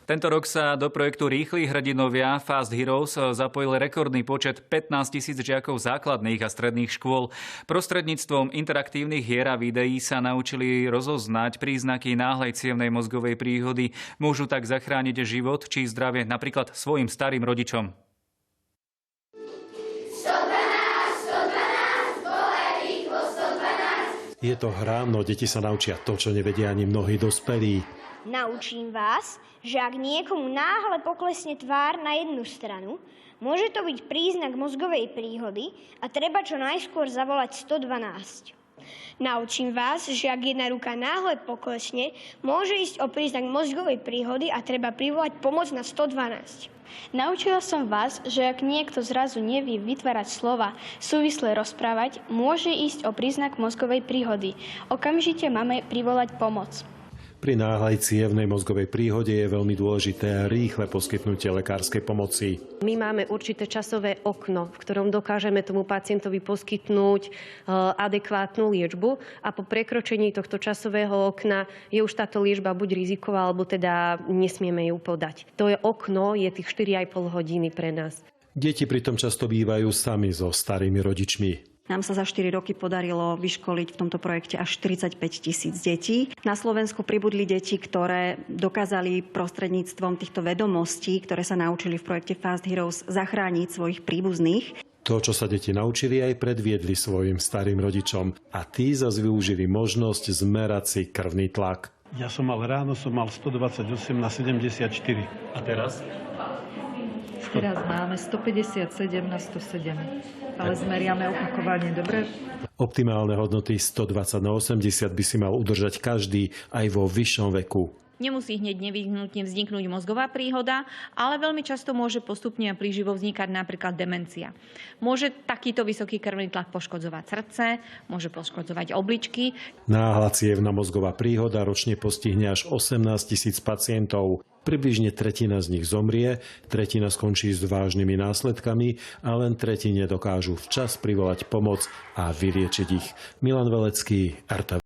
Tento rok sa do projektu Rýchli hrdinovia Fast Heroes zapojil rekordný počet 15 000 žiakov základných a stredných škôl. Prostredníctvom interaktívnych hier a videí sa naučili rozoznať príznaky náhlej cievnej mozgovej príhody. Môžu tak zachrániť život či zdravie napríklad svojim starým rodičom. Je to hra, no deti sa naučia to, čo nevedia ani mnohí dospelí. Naučím vás, že ak niekomu náhle poklesne tvár na jednu stranu, môže to byť príznak mozgovej príhody a treba čo najskôr zavolať 112. Naučím vás, že ak jedna ruka náhle poklesne, môže ísť o príznak mozgovej príhody a treba privolať pomoc na 112. Naučila som vás, že ak niekto zrazu nevie vytvárať slova, súvisle rozprávať, môže ísť o príznak mozgovej príhody. Okamžite máme privolať pomoc. Pri náhlej cievnej mozgovej príhode je veľmi dôležité rýchle poskytnutie lekárskej pomoci. My máme určité časové okno, v ktorom dokážeme tomu pacientovi poskytnúť adekvátnu liečbu a po prekročení tohto časového okna je už táto liečba buď riziková, alebo teda nesmieme ju podať. To je okno, je tých 4,5 hodiny pre nás. Deti pritom často bývajú sami so starými rodičmi. Nám sa za 4 roky podarilo vyškoliť v tomto projekte až 45 000 detí. Na Slovensku pribudli deti, ktoré dokázali prostredníctvom týchto vedomostí, ktoré sa naučili v projekte Fast Heroes, zachrániť svojich príbuzných. To, čo sa deti naučili, aj predviedli svojim starým rodičom. A tí zase využili možnosť zmerať si krvný tlak. Ja ráno som mal 128 na 74. A teraz? Teraz máme 157 na 107, ale zmeriame opakovanie, dobre? Optimálne hodnoty 120 na 80 by si mal udržať každý aj vo vyššom veku. Nemusí hneď nevyhnutne vzniknúť mozgová príhoda, ale veľmi často môže postupne a príživo vznikať napríklad demencia. Môže takýto vysoký krvný tlak poškodzovať srdce, môže poškodzovať obličky. Náhla cievna mozgová príhoda ročne postihne až 18 000 pacientov. Približne tretina z nich zomrie, tretina skončí s vážnymi následkami a len tretine dokážu včas privolať pomoc a vyliečiť ich. Milan Velecký, RTV.